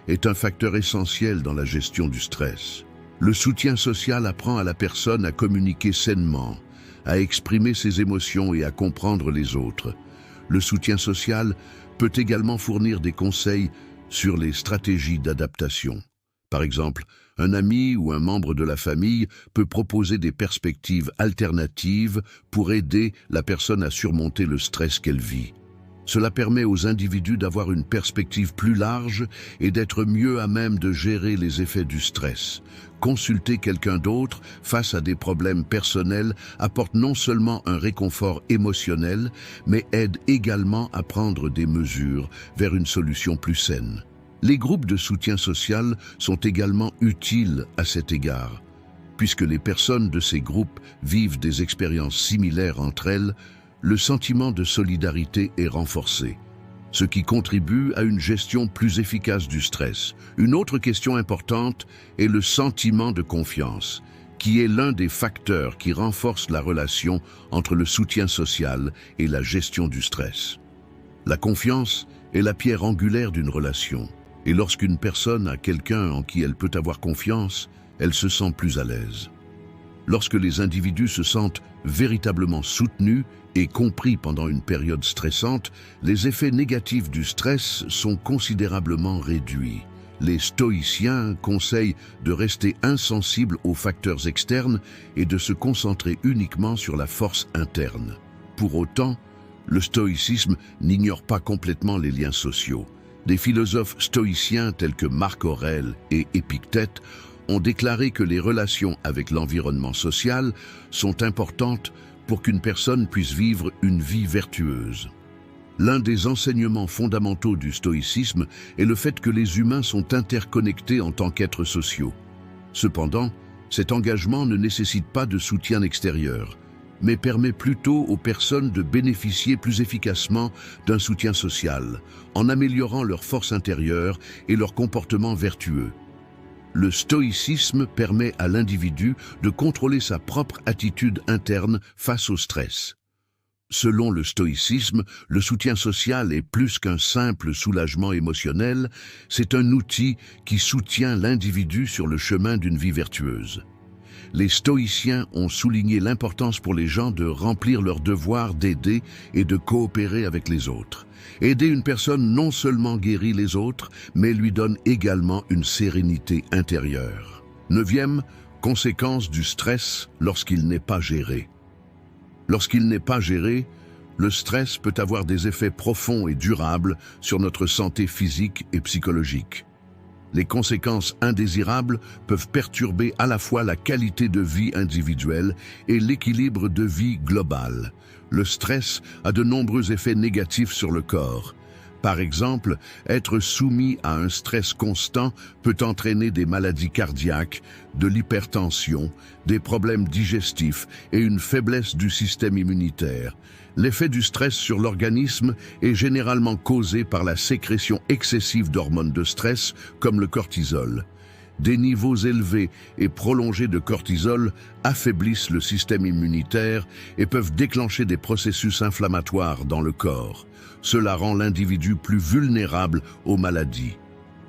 est un facteur essentiel dans la gestion du stress. Le soutien social apprend à la personne à communiquer sainement, à exprimer ses émotions et à comprendre les autres. Le soutien social peut également fournir des conseils sur les stratégies d'adaptation. Par exemple, un ami ou un membre de la famille peut proposer des perspectives alternatives pour aider la personne à surmonter le stress qu'elle vit. Cela permet aux individus d'avoir une perspective plus large et d'être mieux à même de gérer les effets du stress. Consulter quelqu'un d'autre face à des problèmes personnels apporte non seulement un réconfort émotionnel, mais aide également à prendre des mesures vers une solution plus saine. Les groupes de soutien social sont également utiles à cet égard. Puisque les personnes de ces groupes vivent des expériences similaires entre elles, le sentiment de solidarité est renforcé, ce qui contribue à une gestion plus efficace du stress. Une autre question importante est le sentiment de confiance, qui est l'un des facteurs qui renforce la relation entre le soutien social et la gestion du stress. La confiance est la pierre angulaire d'une relation. Et lorsqu'une personne a quelqu'un en qui elle peut avoir confiance, elle se sent plus à l'aise. Lorsque les individus se sentent véritablement soutenus et compris pendant une période stressante, les effets négatifs du stress sont considérablement réduits. Les stoïciens conseillent de rester insensible aux facteurs externes et de se concentrer uniquement sur la force interne. Pour autant, le stoïcisme n'ignore pas complètement les liens sociaux. Des philosophes stoïciens tels que Marc Aurèle et Épictète ont déclaré que les relations avec l'environnement social sont importantes pour qu'une personne puisse vivre une vie vertueuse. L'un des enseignements fondamentaux du stoïcisme est le fait que les humains sont interconnectés en tant qu'êtres sociaux. Cependant, cet engagement ne nécessite pas de soutien extérieur, mais permet plutôt aux personnes de bénéficier plus efficacement d'un soutien social, en améliorant leur force intérieure et leur comportement vertueux. Le stoïcisme permet à l'individu de contrôler sa propre attitude interne face au stress. Selon le stoïcisme, le soutien social est plus qu'un simple soulagement émotionnel, c'est un outil qui soutient l'individu sur le chemin d'une vie vertueuse. Les stoïciens ont souligné l'importance pour les gens de remplir leur devoir d'aider et de coopérer avec les autres. Aider une personne non seulement guérit les autres, mais lui donne également une sérénité intérieure. 9e, conséquence du stress lorsqu'il n'est pas géré. Lorsqu'il n'est pas géré, le stress peut avoir des effets profonds et durables sur notre santé physique et psychologique. Les conséquences indésirables peuvent perturber à la fois la qualité de vie individuelle et l'équilibre de vie global. Le stress a de nombreux effets négatifs sur le corps. Par exemple, être soumis à un stress constant peut entraîner des maladies cardiaques, de l'hypertension, des problèmes digestifs et une faiblesse du système immunitaire. L'effet du stress sur l'organisme est généralement causé par la sécrétion excessive d'hormones de stress comme le cortisol. Des niveaux élevés et prolongés de cortisol affaiblissent le système immunitaire et peuvent déclencher des processus inflammatoires dans le corps. Cela rend l'individu plus vulnérable aux maladies.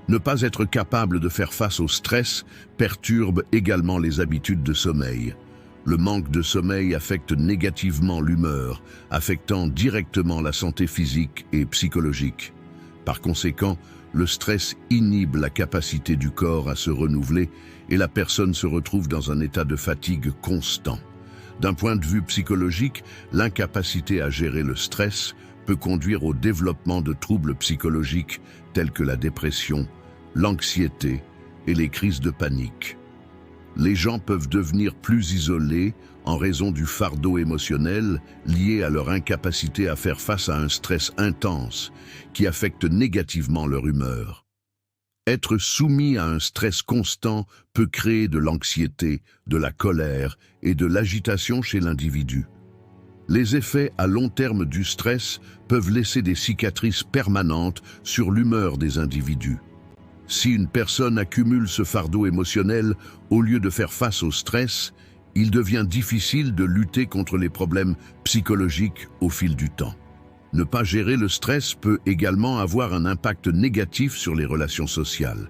Ne pas être capable de faire face au stress perturbe également les habitudes de sommeil. Le manque de sommeil affecte négativement l'humeur, affectant directement la santé physique et psychologique. Par conséquent, le stress inhibe la capacité du corps à se renouveler et la personne se retrouve dans un état de fatigue constant. D'un point de vue psychologique, l'incapacité à gérer le stress peut conduire au développement de troubles psychologiques tels que la dépression, l'anxiété et les crises de panique. Les gens peuvent devenir plus isolés en raison du fardeau émotionnel lié à leur incapacité à faire face à un stress intense qui affecte négativement leur humeur. Être soumis à un stress constant peut créer de l'anxiété, de la colère et de l'agitation chez l'individu. Les effets à long terme du stress peuvent laisser des cicatrices permanentes sur l'humeur des individus. Si une personne accumule ce fardeau émotionnel, au lieu de faire face au stress, il devient difficile de lutter contre les problèmes psychologiques au fil du temps. Ne pas gérer le stress peut également avoir un impact négatif sur les relations sociales.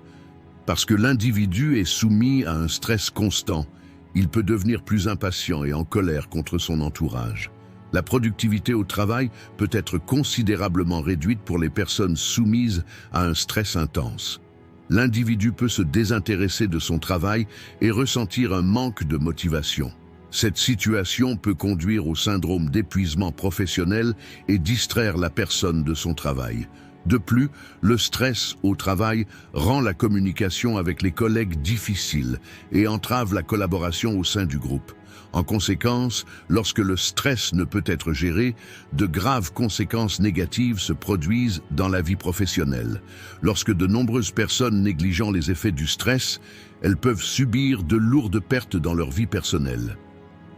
Parce que l'individu est soumis à un stress constant, il peut devenir plus impatient et en colère contre son entourage. La productivité au travail peut être considérablement réduite pour les personnes soumises à un stress intense. L'individu peut se désintéresser de son travail et ressentir un manque de motivation. Cette situation peut conduire au syndrome d'épuisement professionnel et distraire la personne de son travail. De plus, le stress au travail rend la communication avec les collègues difficile et entrave la collaboration au sein du groupe. En conséquence, lorsque le stress ne peut être géré, de graves conséquences négatives se produisent dans la vie professionnelle. Lorsque de nombreuses personnes négligent les effets du stress, elles peuvent subir de lourdes pertes dans leur vie personnelle.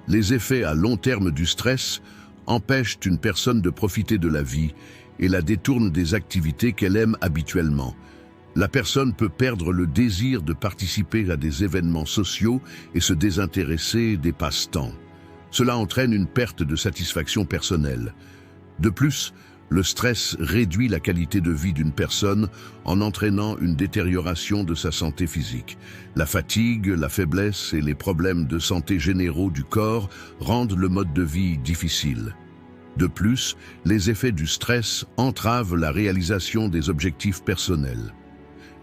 Les effets à long terme du stress empêchent une personne de profiter de la vie et la détournent des activités qu'elle aime habituellement. La personne peut perdre le désir de participer à des événements sociaux et se désintéresser des passe-temps. Cela entraîne une perte de satisfaction personnelle. De plus, le stress réduit la qualité de vie d'une personne en entraînant une détérioration de sa santé physique. La fatigue, la faiblesse et les problèmes de santé généraux du corps rendent le mode de vie difficile. De plus, les effets du stress entravent la réalisation des objectifs personnels.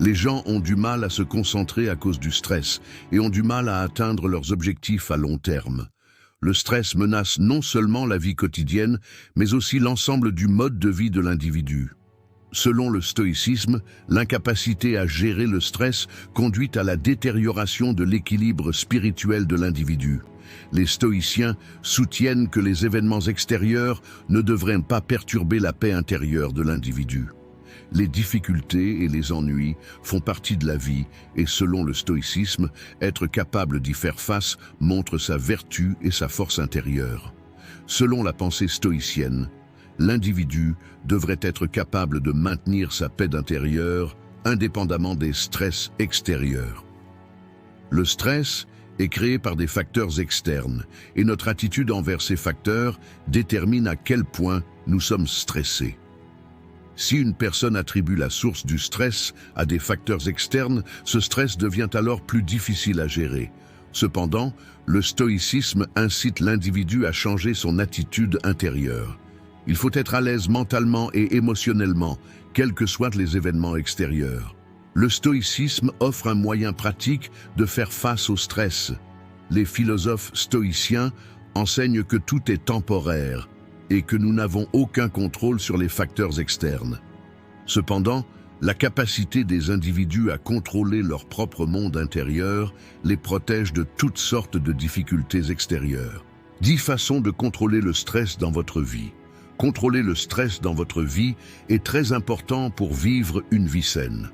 Les gens ont du mal à se concentrer à cause du stress et ont du mal à atteindre leurs objectifs à long terme. Le stress menace non seulement la vie quotidienne, mais aussi l'ensemble du mode de vie de l'individu. Selon le stoïcisme, l'incapacité à gérer le stress conduit à la détérioration de l'équilibre spirituel de l'individu. Les stoïciens soutiennent que les événements extérieurs ne devraient pas perturber la paix intérieure de l'individu. Les difficultés et les ennuis font partie de la vie et selon le stoïcisme, être capable d'y faire face montre sa vertu et sa force intérieure. Selon la pensée stoïcienne, l'individu devrait être capable de maintenir sa paix intérieure indépendamment des stress extérieurs. Le stress est créé par des facteurs externes et notre attitude envers ces facteurs détermine à quel point nous sommes stressés. Si une personne attribue la source du stress à des facteurs externes, ce stress devient alors plus difficile à gérer. Cependant, le stoïcisme incite l'individu à changer son attitude intérieure. Il faut être à l'aise mentalement et émotionnellement, quels que soient les événements extérieurs. Le stoïcisme offre un moyen pratique de faire face au stress. Les philosophes stoïciens enseignent que tout est temporaire et que nous n'avons aucun contrôle sur les facteurs externes. Cependant, la capacité des individus à contrôler leur propre monde intérieur les protège de toutes sortes de difficultés extérieures. 10 façons de contrôler le stress dans votre vie. Contrôler le stress dans votre vie est très important pour vivre une vie saine.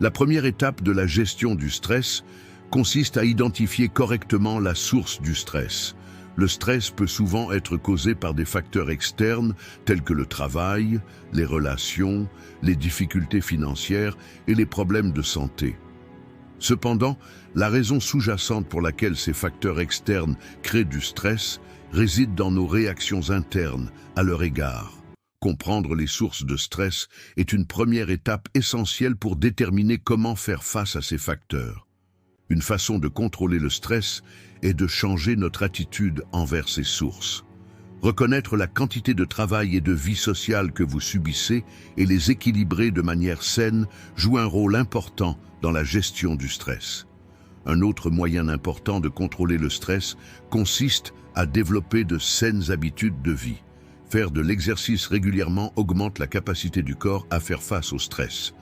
La première étape de la gestion du stress consiste à identifier correctement la source du stress. Le stress peut souvent être causé par des facteurs externes tels que le travail, les relations, les difficultés financières et les problèmes de santé. Cependant, la raison sous-jacente pour laquelle ces facteurs externes créent du stress réside dans nos réactions internes à leur égard. Comprendre les sources de stress est une première étape essentielle pour déterminer comment faire face à ces facteurs. Une façon de contrôler le stress est de changer notre attitude envers ces sources. Reconnaître la quantité de travail et de vie sociale que vous subissez et les équilibrer de manière saine joue un rôle important dans la gestion du stress. Un autre moyen important de contrôler le stress consiste à développer de saines habitudes de vie. Faire de l'exercice régulièrement augmente la capacité du corps à faire face au stress.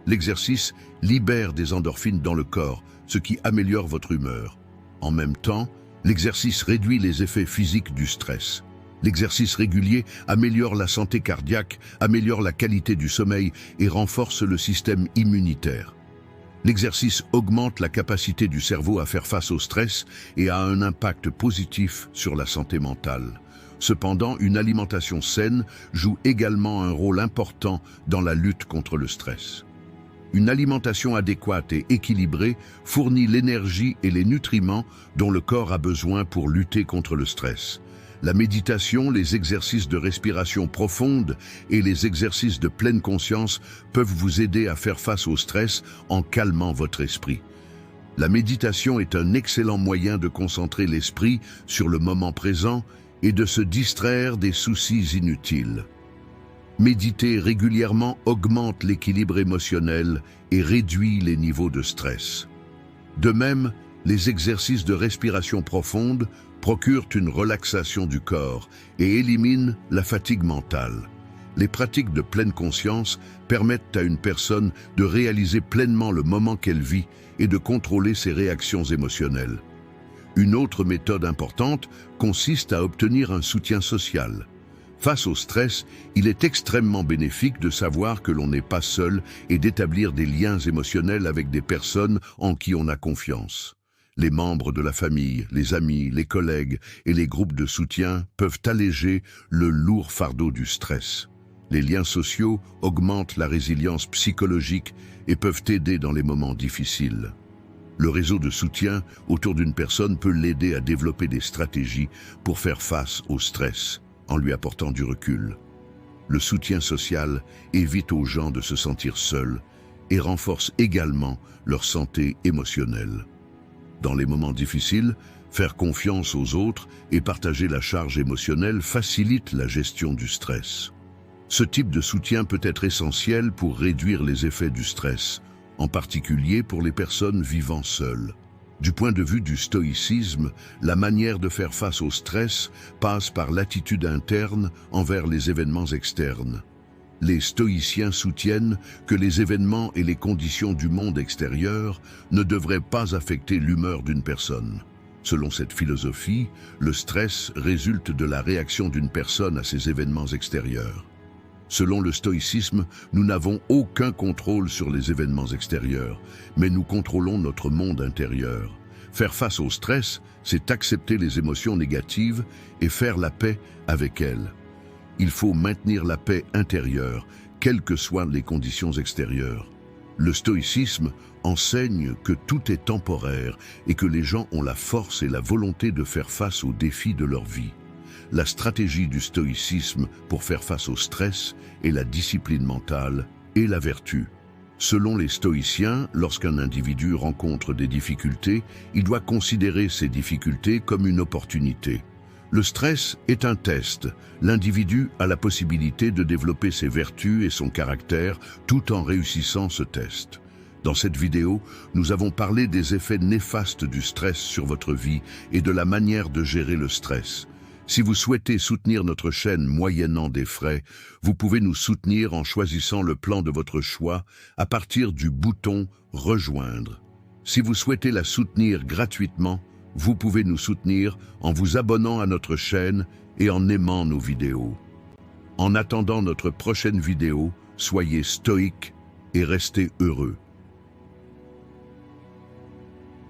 L'exercice libère des endorphines dans le corps, ce qui améliore votre humeur. En même temps, l'exercice réduit les effets physiques du stress. L'exercice régulier améliore la santé cardiaque, améliore la qualité du sommeil et renforce le système immunitaire. L'exercice augmente la capacité du cerveau à faire face au stress et a un impact positif sur la santé mentale. Cependant, une alimentation saine joue également un rôle important dans la lutte contre le stress. Une alimentation adéquate et équilibrée fournit l'énergie et les nutriments dont le corps a besoin pour lutter contre le stress. La méditation, les exercices de respiration profonde et les exercices de pleine conscience peuvent vous aider à faire face au stress en calmant votre esprit. La méditation est un excellent moyen de concentrer l'esprit sur le moment présent et de se distraire des soucis inutiles. Méditer régulièrement augmente l'équilibre émotionnel et réduit les niveaux de stress. De même, les exercices de respiration profonde procurent une relaxation du corps et éliminent la fatigue mentale. Les pratiques de pleine conscience permettent à une personne de réaliser pleinement le moment qu'elle vit et de contrôler ses réactions émotionnelles. Une autre méthode importante consiste à obtenir un soutien social. Face au stress, il est extrêmement bénéfique de savoir que l'on n'est pas seul et d'établir des liens émotionnels avec des personnes en qui on a confiance. Les membres de la famille, les amis, les collègues et les groupes de soutien peuvent alléger le lourd fardeau du stress. Les liens sociaux augmentent la résilience psychologique et peuvent aider dans les moments difficiles. Le réseau de soutien autour d'une personne peut l'aider à développer des stratégies pour faire face au stress, en lui apportant du recul. Le soutien social évite aux gens de se sentir seuls et renforce également leur santé émotionnelle. Dans les moments difficiles, faire confiance aux autres et partager la charge émotionnelle facilite la gestion du stress. Ce type de soutien peut être essentiel pour réduire les effets du stress, en particulier pour les personnes vivant seules. Du point de vue du stoïcisme, la manière de faire face au stress passe par l'attitude interne envers les événements externes. Les stoïciens soutiennent que les événements et les conditions du monde extérieur ne devraient pas affecter l'humeur d'une personne. Selon cette philosophie, le stress résulte de la réaction d'une personne à ces événements extérieurs. Selon le stoïcisme, nous n'avons aucun contrôle sur les événements extérieurs, mais nous contrôlons notre monde intérieur. Faire face au stress, c'est accepter les émotions négatives et faire la paix avec elles. Il faut maintenir la paix intérieure, quelles que soient les conditions extérieures. Le stoïcisme enseigne que tout est temporaire et que les gens ont la force et la volonté de faire face aux défis de leur vie. La stratégie du stoïcisme pour faire face au stress est la discipline mentale et la vertu. Selon les stoïciens, lorsqu'un individu rencontre des difficultés, il doit considérer ces difficultés comme une opportunité. Le stress est un test. L'individu a la possibilité de développer ses vertus et son caractère tout en réussissant ce test. Dans cette vidéo, nous avons parlé des effets néfastes du stress sur votre vie et de la manière de gérer le stress. Si vous souhaitez soutenir notre chaîne moyennant des frais, vous pouvez nous soutenir en choisissant le plan de votre choix à partir du bouton « Rejoindre ». Si vous souhaitez la soutenir gratuitement, vous pouvez nous soutenir en vous abonnant à notre chaîne et en aimant nos vidéos. En attendant notre prochaine vidéo, soyez stoïques et restez heureux.